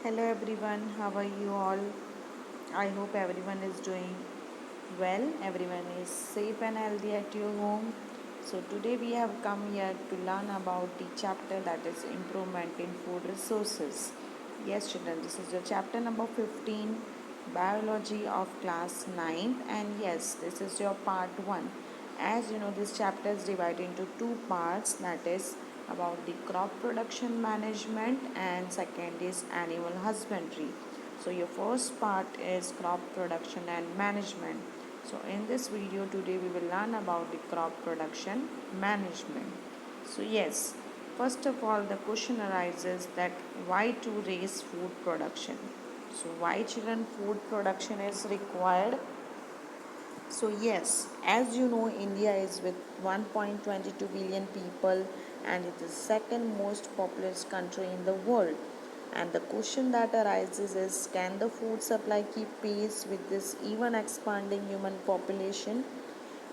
Hello everyone, how are you all? I hope everyone is doing well, everyone is safe and healthy at your home. So, today we have come here to learn about the chapter that is improvement in food resources. Yes, children, this is your chapter number 15, biology of class 9th, and yes, this is your part 1. As you know, this chapter is divided into two parts, that is about the crop production management and second is animal husbandry. So your first part is crop production and management. So in this video today we will learn about the crop production management. So yes, first of all the question arises that why to raise food production. So why children food production is required? So, yes, as you know, India is with 1.22 billion people and it is second most populous country in the world. And the question that arises is can the food supply keep pace with this even expanding human population?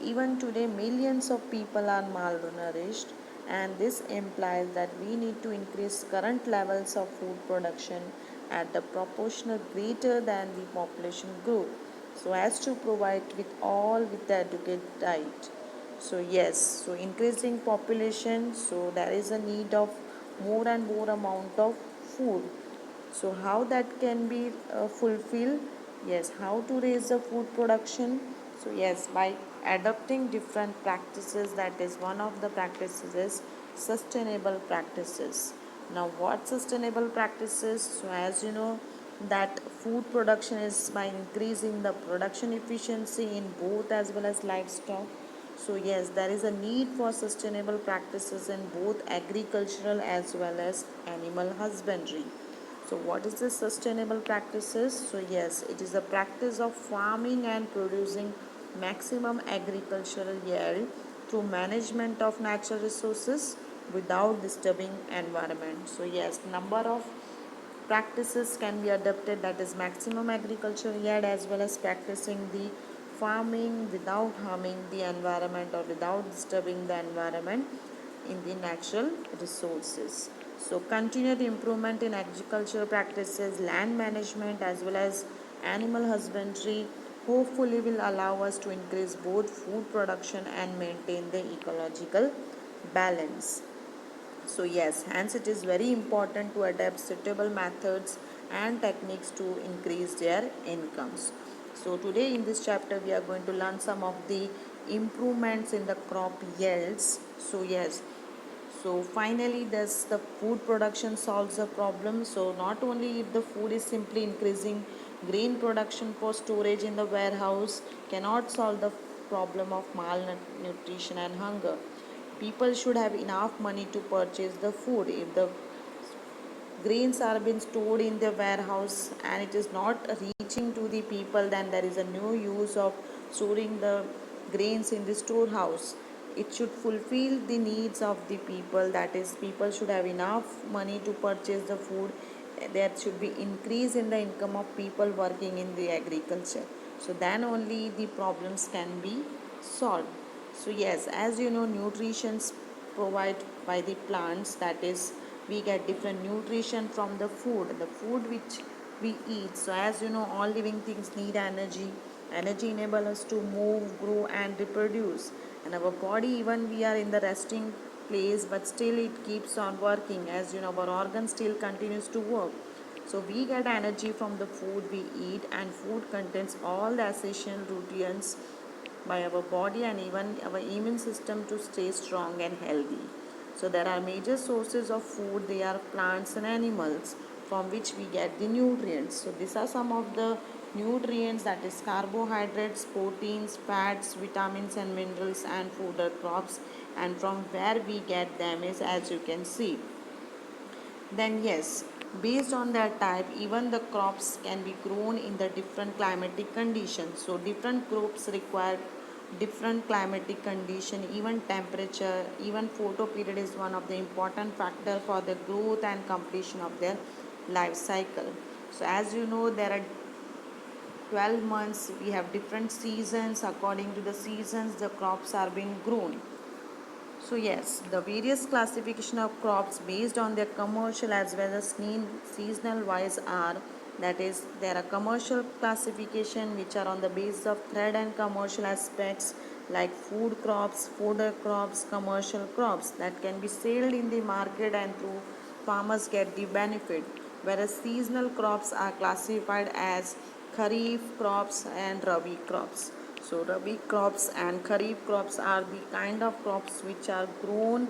Even today, millions of people are malnourished, and this implies that we need to increase current levels of food production at the proportional greater than the population growth, so as to provide with all with the adequate diet. So yes, so increasing population, so there is a need of more and more amount of food. So how that can be fulfilled? Yes, how to raise the food production? So yes, by adopting different practices, that is one of the practices is sustainable practices. Now what sustainable practices? So as you know that food production is by increasing the production efficiency in both as well as livestock. So yes, there is a need for sustainable practices in both agricultural as well as animal husbandry. So what is the sustainable practices? So yes, it is the practice of farming and producing maximum agricultural yield through management of natural resources without disturbing environment. So yes, number of practices can be adopted, that is maximum agricultural yield as well as practicing the farming without harming the environment or without disturbing the environment in the natural resources. So continued improvement in agricultural practices, land management as well as animal husbandry hopefully will allow us to increase both food production and maintain the ecological balance. So yes, hence it is very important to adapt suitable methods and techniques to increase their incomes. So today in this chapter we are going to learn some of the improvements in the crop yields. So yes, so finally does the food production solves the problem. So not only if the food is simply increasing, grain production for storage in the warehouse cannot solve the problem of malnutrition and hunger. People should have enough money to purchase the food. If the grains are being stored in the warehouse and it is not reaching to the people, then there is a no use of storing the grains in the storehouse. It should fulfill the needs of the people, that is people should have enough money to purchase the food. There should be increase in the income of people working in the agriculture, so then only the problems can be solved. So yes, as you know, nutritions provide by the plants, that is we get different nutrition from the food which we eat. So as you know, all living things need energy enable us to move, grow and reproduce, and our body, even we are in the resting place but still it keeps on working. As you know, our organ still continues to work. So we get energy from the food we eat, and food contains all the essential nutrients by our body and even our immune system to stay strong and healthy. So there are major sources of food, they are plants and animals from which we get the nutrients. So these are some of the nutrients, that is carbohydrates, proteins, fats, vitamins and minerals and food crops, and from where we get them is as you can see. Then yes, based on that type, even the crops can be grown in the different climatic conditions. So different crops require different climatic condition, even temperature, even photo period is one of the important factor for the growth and completion of their life cycle. So as you know, there are 12 months, we have different seasons. According to the seasons, the crops are being grown. So yes, the various classification of crops based on their commercial as well as seasonal wise are, that is, there are commercial classification which are on the basis of trade and commercial aspects, like food crops, fodder crops, commercial crops that can be sold in the market and through farmers get the benefit, whereas seasonal crops are classified as kharif crops and rabi crops. So rabi crops and kharif crops are the kind of crops which are grown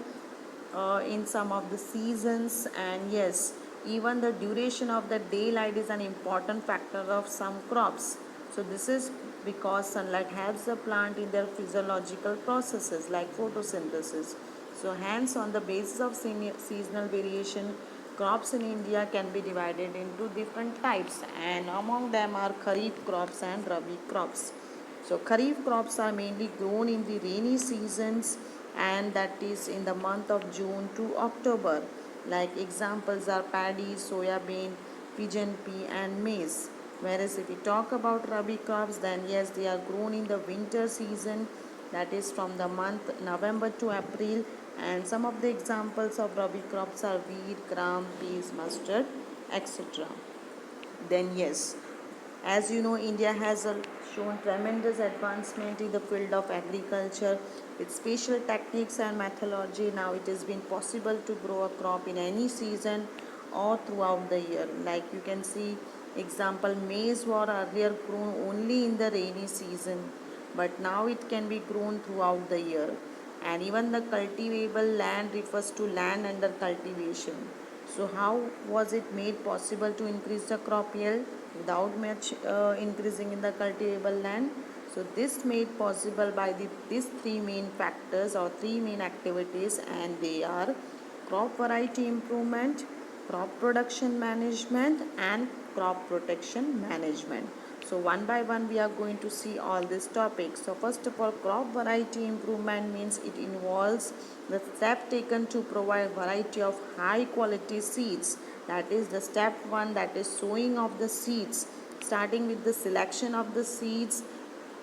in some of the seasons, and yes, even the duration of the daylight is an important factor of some crops. So this is because sunlight helps the plant in their physiological processes like photosynthesis. So hence, on the basis of seasonal variation, crops in India can be divided into different types, and among them are kharif crops and rabi crops. So kharif crops are mainly grown in the rainy seasons, and that is in the month of June to October. Like examples are paddy, soya bean, pigeon pea and maize. Whereas if we talk about rabi crops, then yes, they are grown in the winter season, that is from the month November to April, and some of the examples of rabi crops are wheat, gram, peas, mustard, etc. Then yes, as you know, India has shown tremendous advancement in the field of agriculture with special techniques and methodology. Now it has been possible to grow a crop in any season or throughout the year. Like you can see, example, maize was earlier grown only in the rainy season, but now it can be grown throughout the year. And even the cultivable land refers to land under cultivation. So how was it made possible to increase the crop yield without much increasing in the cultivable land? So this made possible by these three main factors or three main activities, and they are crop variety improvement, crop production management and crop protection management. So one by one we are going to see all these topics. So first of all, crop variety improvement means it involves the step taken to provide variety of high quality seeds. That is the step one, that is sowing of the seeds, starting with the selection of the seeds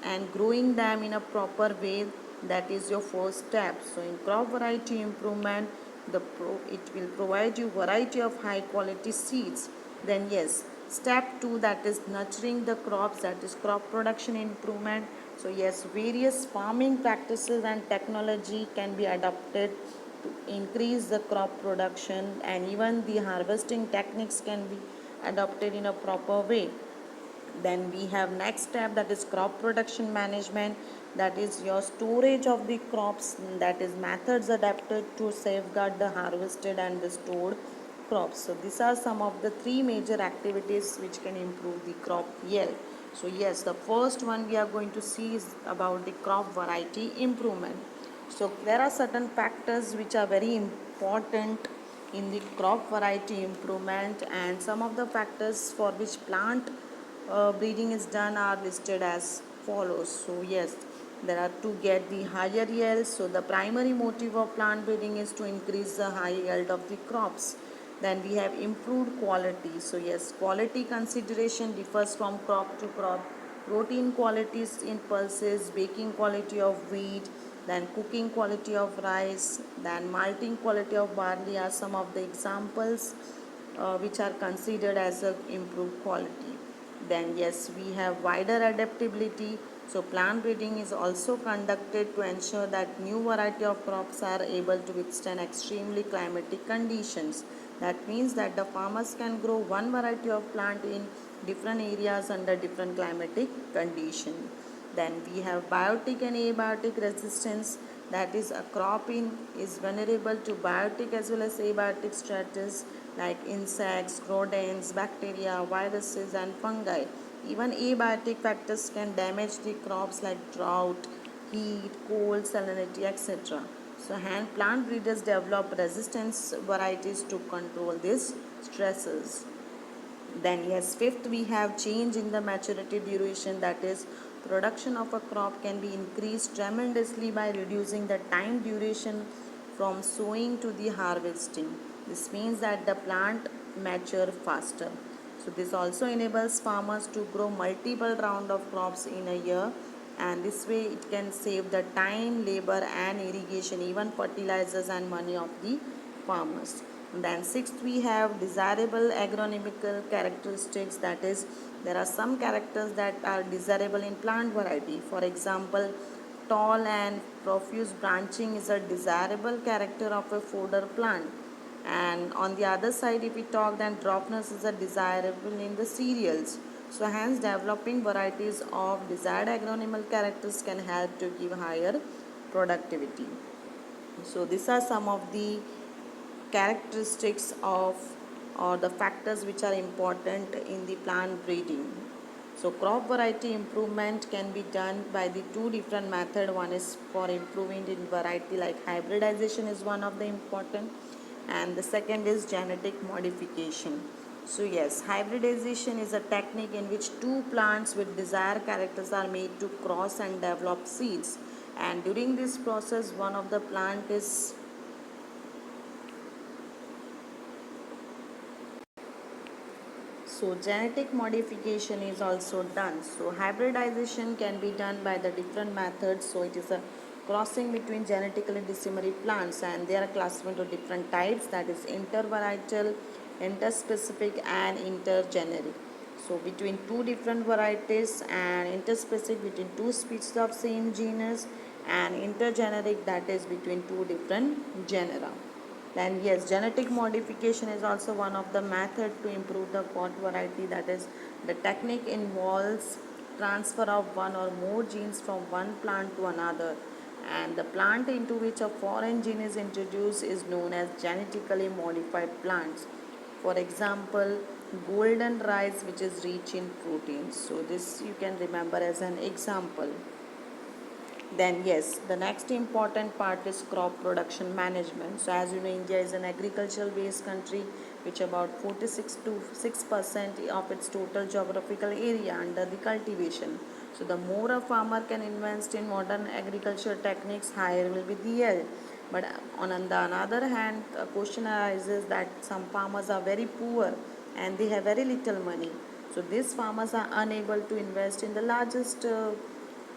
and growing them in a proper way. That is your first step. So in crop variety improvement, it will provide you variety of high quality seeds. Then yes, step 2, that is nurturing the crops, that is crop production improvement. So yes, various farming practices and technology can be adopted to increase the crop production, and even the harvesting techniques can be adopted in a proper way. Then we have next step, that is crop production management, that is your storage of the crops, that is methods adapted to safeguard the harvested and the stored crops. So these are some of the three major activities which can improve the crop yield. So yes, the first one we are going to see is about the crop variety improvement. So there are certain factors which are very important in the crop variety improvement, and some of the factors for which plant breeding is done are listed as follows. So yes, there are to get the higher yield. So the primary motive of plant breeding is to increase the high yield of the crops. Then we have improved quality. So yes, quality consideration differs from crop to crop. Protein qualities in pulses, baking quality of wheat, then cooking quality of rice, then malting quality of barley are some of the examples which are considered as a improved quality. Then yes, we have wider adaptability. So plant breeding is also conducted to ensure that new variety of crops are able to withstand extremely climatic conditions. That means that the farmers can grow one variety of plant in different areas under different climatic condition. Then we have biotic and abiotic resistance. That is, a crop is vulnerable to biotic as well as abiotic stresses like insects, rodents, bacteria, viruses, and fungi. Even abiotic factors can damage the crops like drought, heat, cold, salinity, etc. So, hand plant breeders develop resistance varieties to control these stresses. Then yes, fifth, we have change in the maturity duration, that is production of a crop can be increased tremendously by reducing the time duration from sowing to the harvesting. This means that the plant mature faster. So this also enables farmers to grow multiple round of crops in a year, and this way it can save the time, labor and irrigation, even fertilizers and money of the farmers. Then sixth, we have desirable agronomical characteristics, that is, there are some characters that are desirable in plant variety. For example, tall and profuse branching is a desirable character of a fodder plant. And on the other side, if we talk, then dropness is a desirable in the cereals. So hence developing varieties of desired agronomical characters can help to give higher productivity. So these are some of the characteristics of or the factors which are important in the plant breeding. So crop variety improvement can be done by the two different method. One is for improving in variety, like hybridization is one of the important, and the second is genetic modification. So yes, hybridization is a technique in which two plants with desired characters are made to cross and develop seeds, and during this process one of the plant is so genetic modification is also done. So hybridization can be done by the different methods. So it is a crossing between genetically dissimilar plants, and they are classified into different types, that is intervarietal, interspecific and intergeneric. So between two different varieties, and interspecific between two species of same genus, and intergeneric, that is between two different genera. Then yes, genetic modification is also one of the method to improve the crop variety. That is, the technique involves transfer of one or more genes from one plant to another, and the plant into which a foreign gene is introduced is known as genetically modified plants. For example, golden rice, which is rich in proteins. So this you can remember as an example. Then yes, the next important part is crop production management. So as you know, India is an agricultural based country, which about 46 to 6% of its total geographical area under the cultivation. So the more a farmer can invest in modern agriculture techniques, higher will be the yield. But on the another hand, a question arises that some farmers are very poor and they have very little money. So these farmers are unable to invest in the largest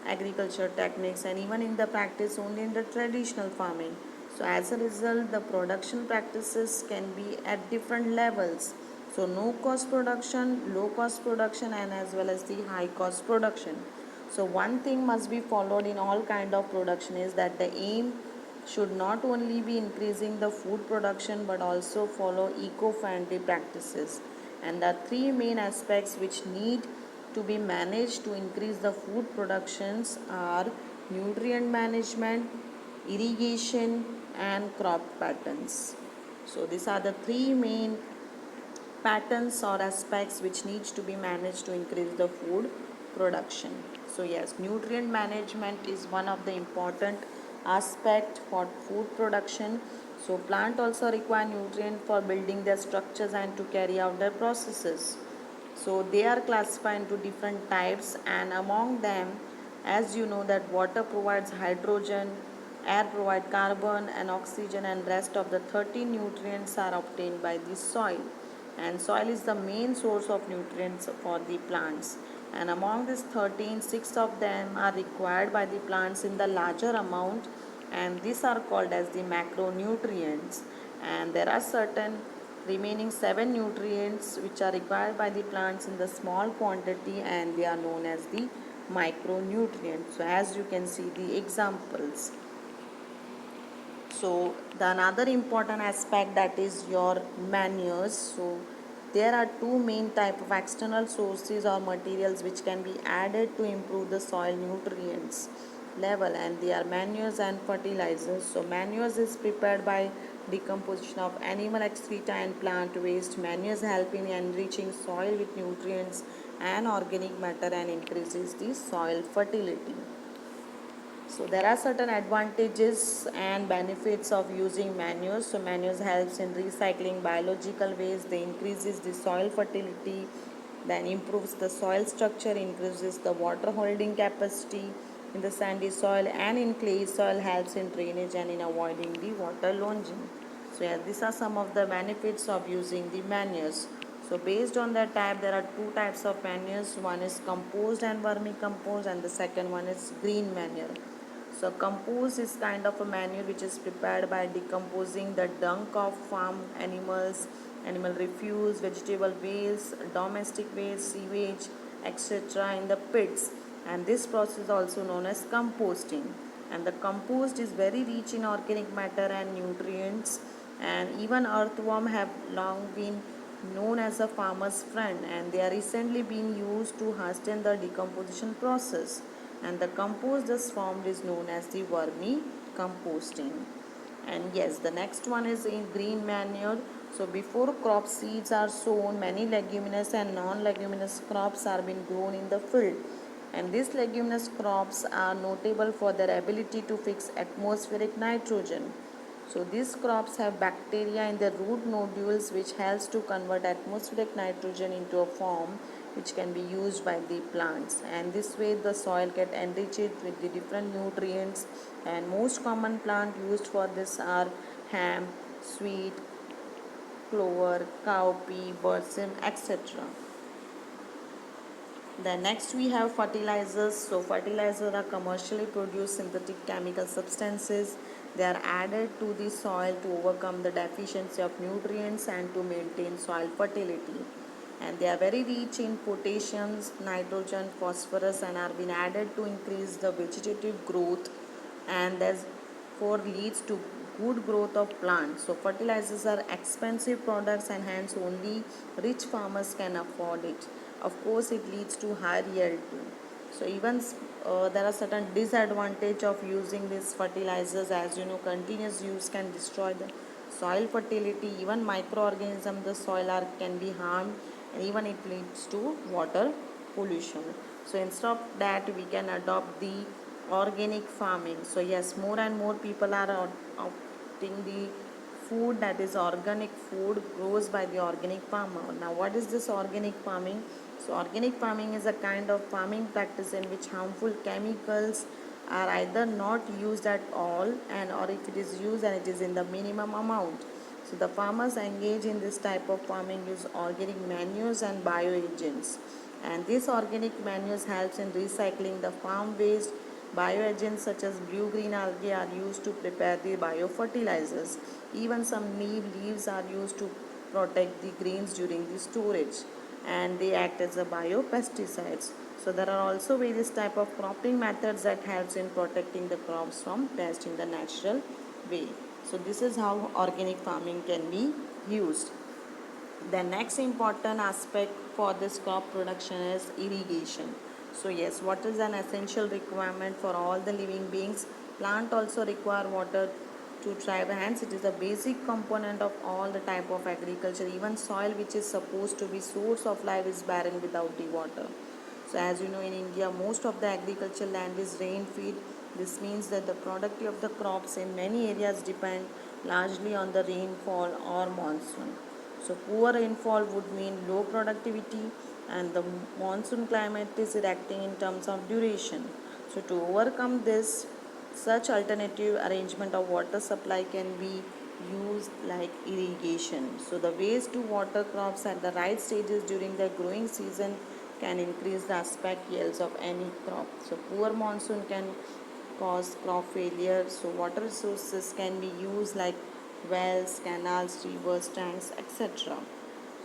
agriculture techniques, and even in the practice only in the traditional farming. So as a result, the production practices can be at different levels. So no cost production, low cost production, and as well as the high cost production. So one thing must be followed in all kind of production is that the aim should not only be increasing the food production but also follow eco-friendly practices. And the three main aspects which need to be managed to increase the food productions are nutrient management, irrigation and crop patterns. So these are the three main patterns or aspects which needs to be managed to increase the food production. So yes, nutrient management is one of the important aspect for food production. So plant also require nutrient for building their structures and to carry out their processes. So they are classified into different types, and among them, as you know, that water provides hydrogen, air provides carbon and oxygen, and rest of the 13 nutrients are obtained by the soil. And soil is the main source of nutrients for the plants. And among these 13, 6 of them are required by the plants in the larger amount, and these are called as the macronutrients. And there are certain remaining 7 nutrients which are required by the plants in the small quantity, and they are known as the micronutrients. So as you can see the examples. So the another important aspect, that is your manures. So there are two main type of external sources or materials which can be added to improve the soil nutrients level, and they are manures and fertilizers. So manures is prepared by decomposition of animal excreta and plant waste. Manures help in enriching soil with nutrients and organic matter and increases the soil fertility. So there are certain advantages and benefits of using manures. So manures helps in recycling biological waste. They increases the soil fertility, then improves the soil structure, increases the water holding capacity in the sandy soil, and in clay soil helps in drainage and in avoiding the water lodging. So yeah, these are some of the benefits of using the manures. So based on that type, there are two types of manures. One is compost and vermicompost, and the second one is green manure. So compost is kind of a manure which is prepared by decomposing the dung of farm animals, animal refuse, vegetable waste, domestic waste, sewage, etc. in the pits, and this process is also known as composting. And the compost is very rich in organic matter and nutrients, and even earthworm have long been known as a farmer's friend, and they are recently being used to hasten the decomposition process, and the compost thus formed is known as the vermicomposting. And yes, the next one is in green manure. So before crop seeds are sown, many leguminous and non-leguminous crops are being grown in the field, and these leguminous crops are notable for their ability to fix atmospheric nitrogen. So these crops have bacteria in their root nodules which helps to convert atmospheric nitrogen into a form which can be used by the plants, and this way the soil get enriched with the different nutrients. And most common plant used for this are hemp, sweet, clover, cowpea, balsam, etc. Then next we have fertilizers. So fertilizers are commercially produced synthetic chemical substances. They are added to the soil to overcome the deficiency of nutrients and to maintain soil fertility. And they are very rich in potassium, nitrogen, phosphorus, and are being added to increase the vegetative growth, and therefore leads to good growth of plants. So fertilizers are expensive products, and hence only rich farmers can afford it. Of course, it leads to higher yield too. So even there are certain disadvantage of using these fertilizers. As you know, continuous use can destroy the soil fertility. Even microorganisms the soil are can be harmed, and even it leads to water pollution. So instead of that, we can adopt the organic farming. So yes, more and more people are opting the food that is organic food grows by the organic farmer. Now what is this organic farming? So organic farming is a kind of farming practice in which harmful chemicals are either not used at all, and or if it is used and it is in the minimum amount. So the farmers engage in this type of farming use organic manures and bioagents, and this organic manures helps in recycling the farm waste. Bioagents such as blue-green algae are used to prepare the biofertilizers. Even some neem leaves are used to protect the grains during the storage, and they act as a biopesticides. So there are also various type of cropping methods that helps in protecting the crops from pest in the natural way. So this is how organic farming can be used. The next important aspect for this crop production is irrigation. So yes, water is an essential requirement for all the living beings. Plant also require water to thrive, hence it is a basic component of all the type of agriculture. Even soil which is supposed to be source of life is barren without the water. So as you know, in India most of the agricultural land is rain fed. This means that the productivity of the crops in many areas depend largely on the rainfall or monsoon. So poor rainfall would mean low productivity, and the monsoon climate is reacting in terms of duration. So to overcome this, such alternative arrangement of water supply can be used like irrigation. So the ways to water crops at the right stages during the growing season can increase the aspect yields of any crop. So poor monsoon can cause crop failure. So water resources can be used like wells, canals, rivers, tanks, etc.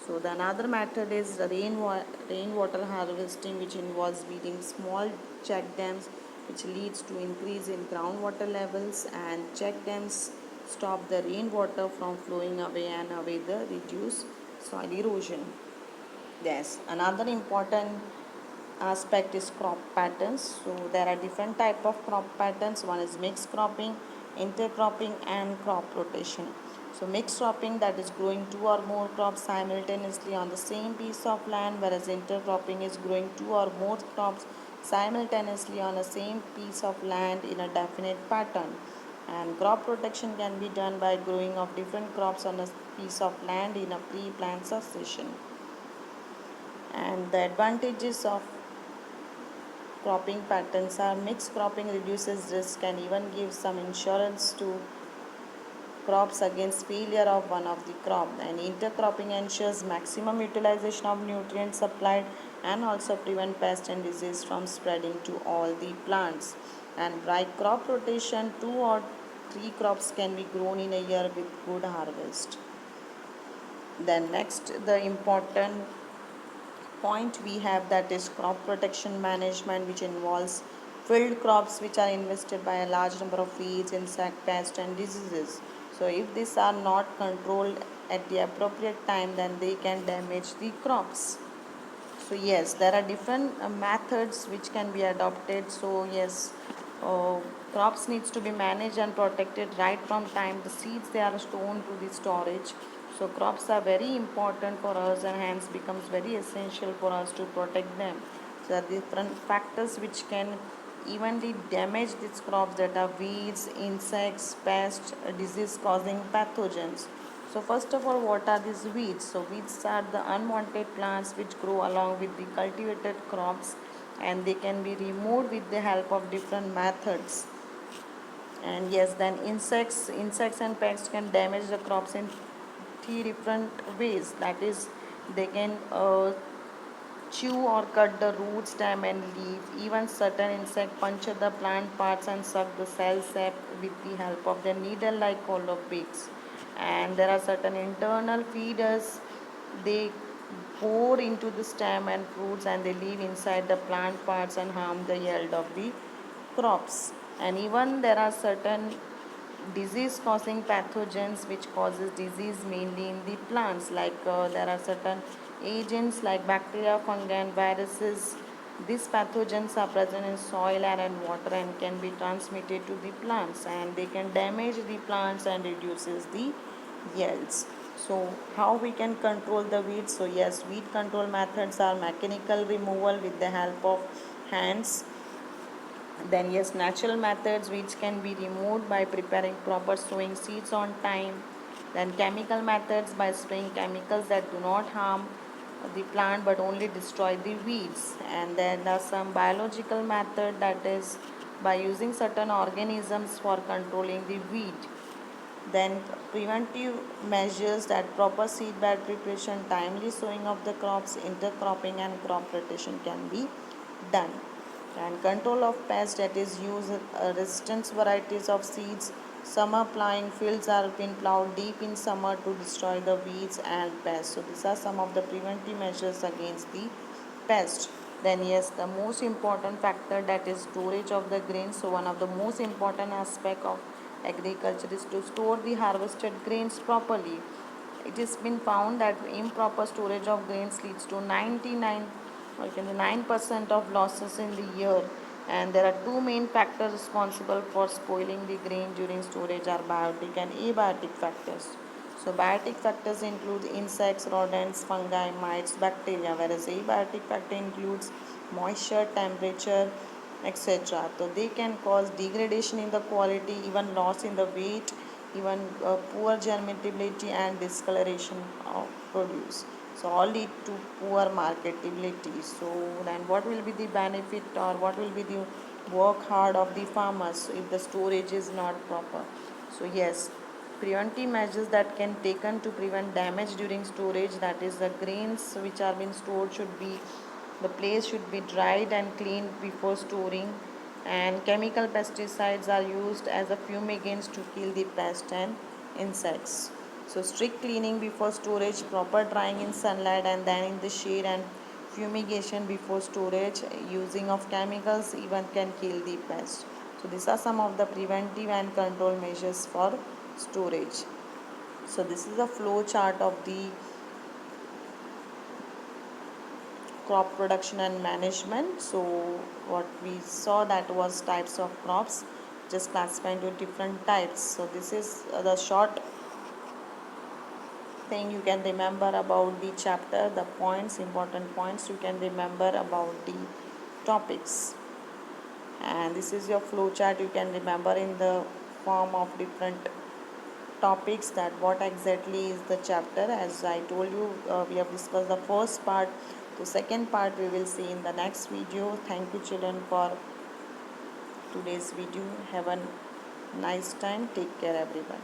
So the another method is the rainwater harvesting, which involves building small check dams, which leads to increase in groundwater levels, and check dams stop the rainwater from flowing away and away the reduce soil erosion. Yes, another important aspect is crop patterns. So there are different type of crop patterns. One is mixed cropping, intercropping, and crop rotation. So mixed cropping, that is growing two or more crops simultaneously on the same piece of land, whereas intercropping is growing two or more crops simultaneously on the same piece of land in a definite pattern. And crop protection can be done by growing of different crops on a piece of land in a pre-planned succession. And the advantages of cropping patterns are mixed cropping reduces risk and even gives some insurance to crops against failure of one of the crop, and intercropping ensures maximum utilization of nutrients supplied and also prevent pest and disease from spreading to all the plants. And by crop rotation, 2 or 3 crops can be grown in a year with good harvest. Then next, the important point we have, that is crop protection management, which involves field crops which are invested by a large number of weeds, insect, pests and diseases. So if these are not controlled at the appropriate time, then they can damage the crops. So yes, there are different methods which can be adopted. So yes, uh, crops needs to be managed and protected right from time the seeds they are stored to the storage. So crops are very important for us and hence becomes very essential for us to protect them. So there are different factors which can evenly damage these crops, that are weeds, insects, pests, disease causing pathogens. So first of all, what are these weeds? So weeds are the unwanted plants which grow along with the cultivated crops, and they can be removed with the help of different methods. And yes, then insects and pests can damage the crops in 3 different ways. That is, they can chew or cut the root, stem and leaf. Even certain insects puncture the plant parts and suck the cell sap with the help of their needle-like hollow beaks. And there are certain internal feeders. They bore into the stem and fruits, and they live inside the plant parts and harm the yield of the crops. And even there are certain disease causing pathogens which causes disease mainly in the plants, like there are certain agents like bacteria, fungi and viruses. These pathogens are present in soil, air and water and can be transmitted to the plants, and they can damage the plants and reduces the yields. So how we can control the weeds? So yes, weed control methods are mechanical removal with the help of hands. Then yes, natural methods which can be removed by preparing proper sowing seeds on time. Then chemical methods by spraying chemicals that do not harm the plant but only destroy the weeds. And then there are some biological method, that is by using certain organisms for controlling the weed. Then preventive measures, that proper seed bed preparation, timely sowing of the crops, intercropping and crop rotation can be done. And control of pests, that is use resistance varieties of seeds. Summer plowing, fields are being plowed deep in summer to destroy the weeds and pests. So these are some of the preventive measures against the pest. Then yes, the most important factor, that is storage of the grains. So one of the most important aspect of agriculture is to store the harvested grains properly. It has been found that improper storage of grains leads to 99% of losses in the year. And there are two main factors responsible for spoiling the grain during storage are biotic and abiotic factors. So biotic factors include insects, rodents, fungi, mites, bacteria, whereas abiotic factor includes moisture, temperature, etc. So they can cause degradation in the quality, even loss in the weight, even poor germinability and discoloration of produce. So all lead to poor marketability. So then what will be the benefit, or what will be the work hard of the farmers if the storage is not proper? So yes, preventive measures that can taken to prevent damage during storage, that is the grains which are being stored should be, the place should be dried and cleaned before storing, and chemical pesticides are used as a fumigants to kill the pests and insects. So strict cleaning before storage, proper drying in sunlight and then in the shade, and fumigation before storage. Using of chemicals even can kill the pest. So these are some of the preventive and control measures for storage. So this is a flow chart of the crop production and management. So what we saw, that was types of crops, just classified into different types. So this is the short thing you can remember about the chapter, the points, important points you can remember about the topics. And this is your flow chart, you can remember in the form of different topics, that what exactly is the chapter. As I told you, we have discussed the first part. The second part we will see in the next video. Thank you children for today's video. Have a nice time. Take care everyone.